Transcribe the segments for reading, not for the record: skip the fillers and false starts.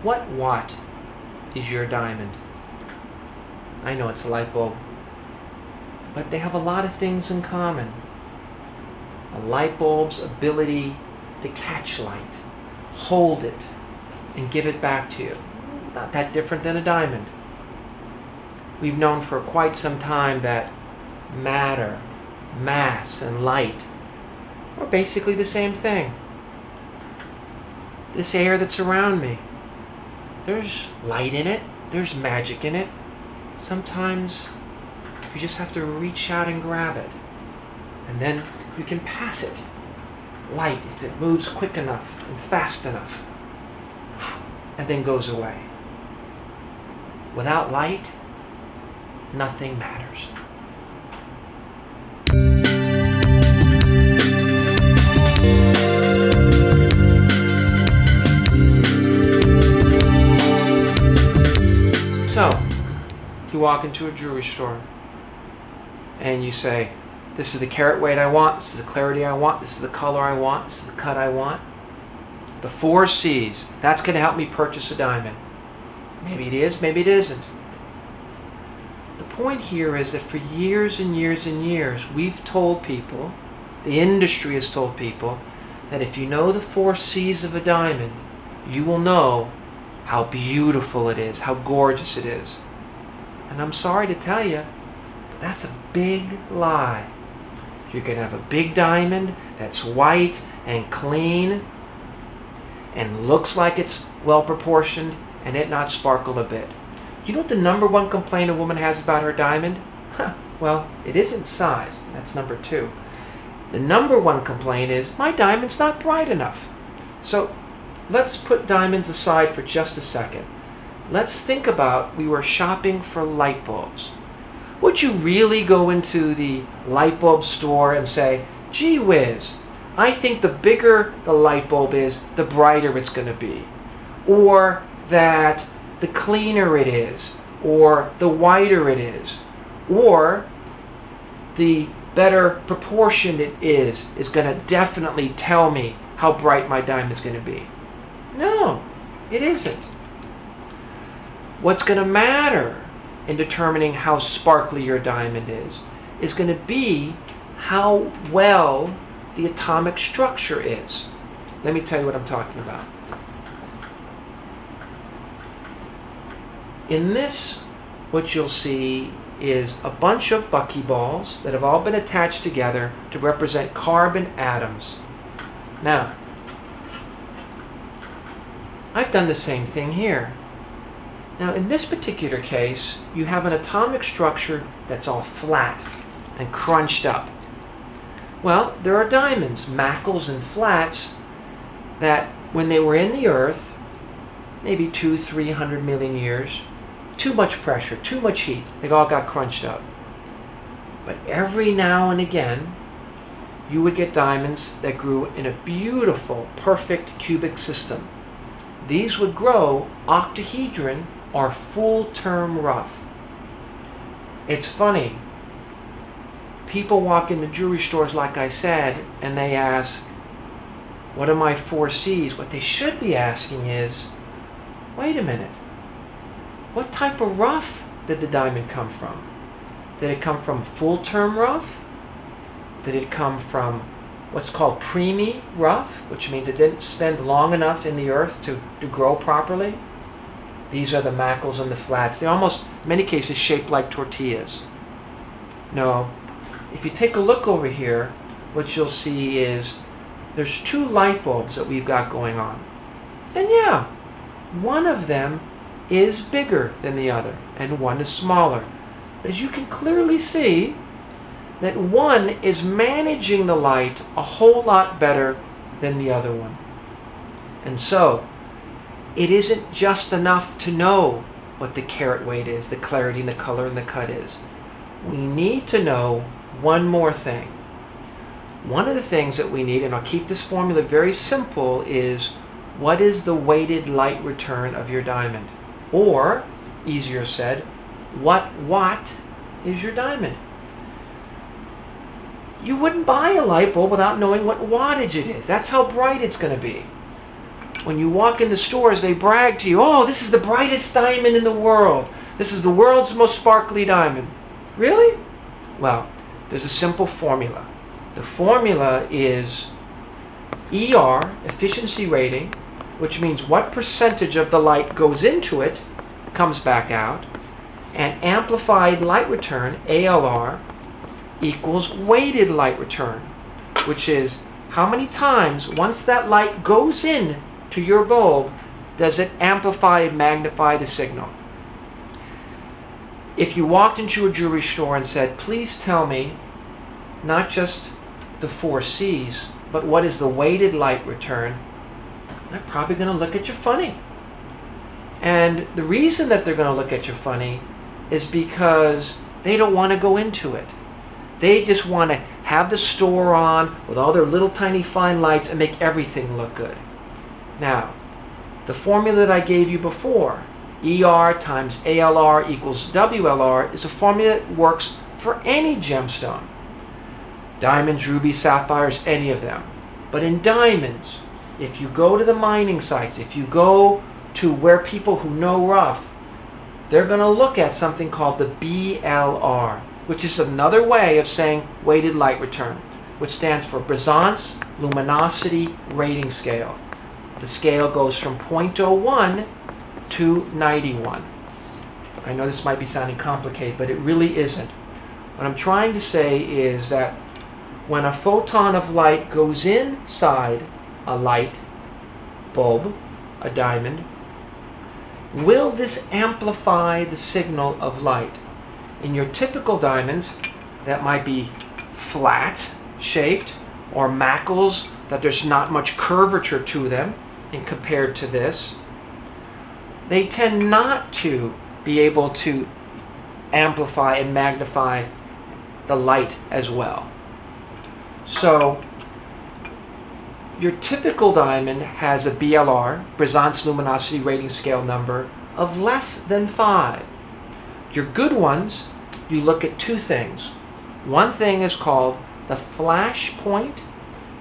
What watt is your diamond? I know it's a light bulb, but they have a lot of things in common. A light bulb's ability to catch light, hold it, and give it back to you. Not that different than a diamond. We've known for quite some time that matter, mass, and light are basically the same thing. This air that's around me, there's light in it, there's magic in it. Sometimes you just have to reach out and grab it, and then you can pass it. Light, if it moves quick enough and fast enough, and then goes away. Without light, nothing matters. So, you walk into a jewelry store and you say, this is the carat weight I want, this is the clarity I want, this is the color I want, this is the cut I want. The 4 C's, that's going to help me purchase a diamond. Maybe it is, maybe it isn't. The point here is that for years and years and years, we've told people, the industry has told people, that if you know the 4 C's of a diamond, you will know how beautiful it is, how gorgeous it is. And I'm sorry to tell you, but that's a big lie. You can have a big diamond that's white and clean and looks like it's well proportioned and it not sparkle a bit. You know what the #1 complaint a woman has about her diamond? Well, it isn't size. That's number 2. The #1 complaint is, my diamond's not bright enough. So let's put diamonds aside for just a second. Let's think about, we were shopping for light bulbs. Would you really go into the light bulb store and say, gee whiz, I think the bigger the light bulb is, the brighter it's going to be? Or that the cleaner it is, or the whiter it is, or the better proportioned it is going to definitely tell me how bright my diamond's going to be? No, it isn't. What's going to matter in determining how sparkly your diamond is going to be how well the atomic structure is. Let me tell you what I'm talking about. In this, what you'll see is a bunch of buckyballs that have all been attached together to represent carbon atoms. Now, I've done the same thing here. Now, in this particular case, you have an atomic structure that's all flat and crunched up. Well, there are diamonds, macles and flats, that when they were in the earth, maybe 200-300 million years, too much pressure, too much heat, they all got crunched up. But every now and again, you would get diamonds that grew in a beautiful, perfect cubic system. These would grow octahedron or full-term rough. It's funny. People walk into jewelry stores, like I said, and they ask, what are my 4 C's? What they should be asking is, wait a minute, what type of rough did the diamond come from? Did it come from full-term rough? Did it come from what's called preemie rough, which means it didn't spend long enough in the earth to grow properly? These are the macles and the flats. They're almost, in many cases, shaped like tortillas. No, if you take a look over here, what you'll see is there's 2 light bulbs that we've got going on. And yeah, one of them is bigger than the other, and one is smaller. But as you can clearly see, that one is managing the light a whole lot better than the other one. And so, it isn't just enough to know what the carat weight is, the clarity and the color and the cut is. We need to know one more thing. One of the things that we need, and I'll keep this formula very simple, is what is the weighted light return of your diamond? Or, easier said, what watt is your diamond? You wouldn't buy a light bulb without knowing what wattage it is. That's how bright it's going to be. when you walk into stores, they brag to you, oh, this is the brightest diamond in the world. This is the world's most sparkly diamond. Really? Well, there's a simple formula. The formula is ER, efficiency rating, which means what percentage of the light goes into it, comes back out, and amplified light return, ALR, equals weighted light return, which is how many times, once that light goes in to your bulb, does it amplify and magnify the signal. If you walked into a jewelry store and said, please tell me not just the 4 C's, but what is the weighted light return, they're probably going to look at you funny. And the reason that they're going to look at you funny is because they don't want to go into it. They just want to have the store on with all their little tiny fine lights and make everything look good. Now, the formula that I gave you before, ER times ALR equals WLR, is a formula that works for any gemstone. Diamonds, rubies, sapphires, any of them. But in diamonds, if you go to the mining sites, if you go to where people who know rough, they're going to look at something called the BLR, which is another way of saying weighted light return, which stands for Brisance Luminosity Rating Scale. The scale goes from 0.01 to 91. I know this might be sounding complicated, but it really isn't. What I'm trying to say is that when a photon of light goes inside a light bulb, a diamond, will this amplify the signal of light? In your typical diamonds, that might be flat shaped or macles that there's not much curvature to them, and compared to this, they tend not to be able to amplify and magnify the light as well. So your typical diamond has a BLR, Brisance Luminosity Rating Scale number, of less than 5. Your good ones, you look at 2 things. One thing is called the flash point,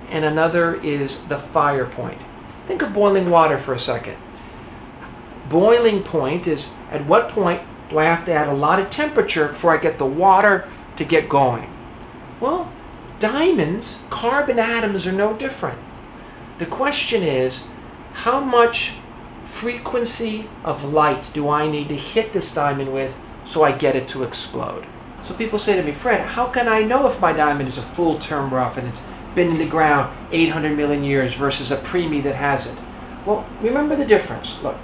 and another is the fire point. Think of boiling water for a second. Boiling point is at what point do I have to add a lot of temperature before I get the water to get going? Well, diamonds, carbon atoms are no different. The question is, how much frequency of light do I need to hit this diamond with so I get it to explode? So people say to me, Fred, how can I know if my diamond is a full-term rough and it's been in the ground 800 million years versus a preemie that hasn't? Well, remember the difference. Look,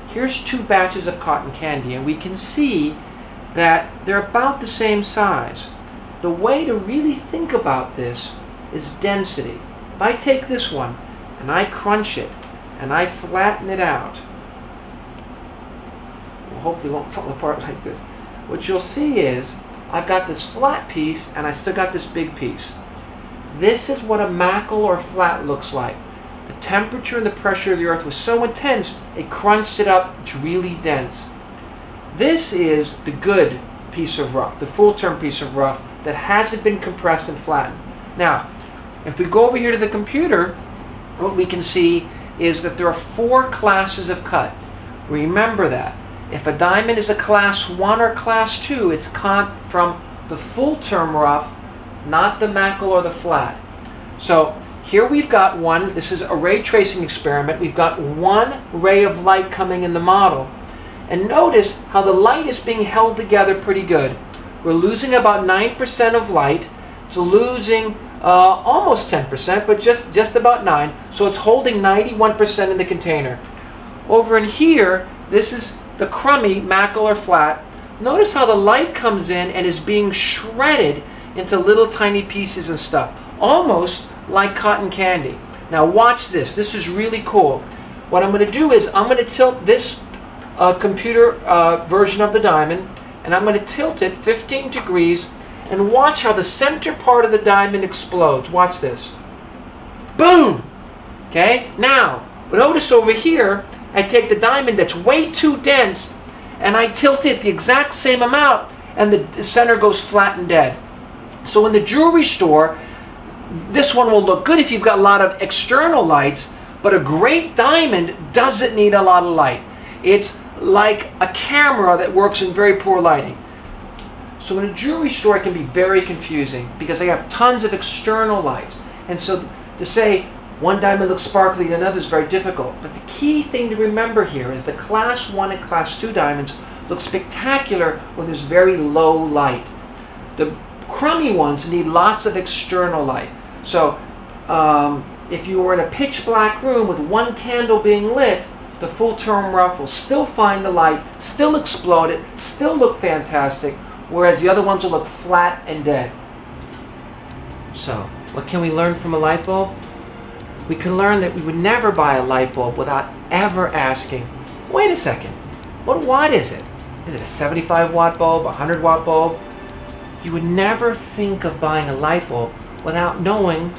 here's 2 batches of cotton candy, and we can see that they're about the same size. The way to really think about this is density. If I take this one and I crunch it and I flatten it out, well, hopefully it won't fall apart like this. What you'll see is I've got this flat piece and I still got this big piece. This is what a macle or flat looks like. The temperature and the pressure of the earth was so intense, it crunched it up. It's really dense. This is the good piece of rough, the full-term piece of rough that hasn't been compressed and flattened. Now, if we go over here to the computer, what we can see is that there are 4 classes of cut. Remember that. If a diamond is a class 1 or class 2, it's cut from the full-term rough, not the macle or the flat. So here we've got one, this is a ray tracing experiment. We've got 1 ray of light coming in the model. And notice how the light is being held together pretty good. We're losing about 9% of light. It's losing almost 10%, but just about 9. So it's holding 91% in the container. Over in here, this is the crummy macle or flat. Notice how the light comes in and is being shredded into little tiny pieces and stuff, almost like cotton candy. Now watch this. This is really cool. What I'm going to do is I'm going to tilt this computer version of the diamond, and I'm going to tilt it 15 degrees and watch how the center part of the diamond explodes. Watch this. Boom! Okay? Now, notice over here, I take the diamond that's way too dense and I tilt it the exact same amount, and the center goes flat and dead. So in the jewelry store, this one will look good if you've got a lot of external lights, But a great diamond doesn't need a lot of light. It's like a camera that works in very poor lighting. So in a jewelry store, it can be very confusing because they have tons of external lights. And so to say one diamond looks sparkly and another is very difficult. But the key thing to remember here is the class 1 and class 2 diamonds look spectacular when there's very low light. The crummy ones need lots of external light. So if you were in a pitch black room with one candle being lit, the full term rough will still find the light, still explode it, still look fantastic, whereas the other ones will look flat and dead. So, what can we learn from a light bulb? We can learn that we would never buy a light bulb without ever asking, wait a second, what watt is it? Is it a 75 watt bulb, a 100 watt bulb? You would never think of buying a light bulb without knowing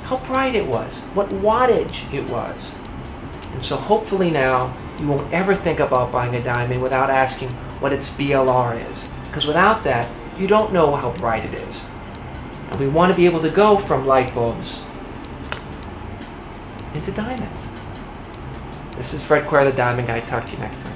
how bright it was, what wattage it was. And so hopefully now you won't ever think about buying a diamond without asking what its BLR is. Because without that, you don't know how bright it is. And we want to be able to go from light bulbs into diamonds. This is Fred Quare, the Diamond Guy. Talk to you next time.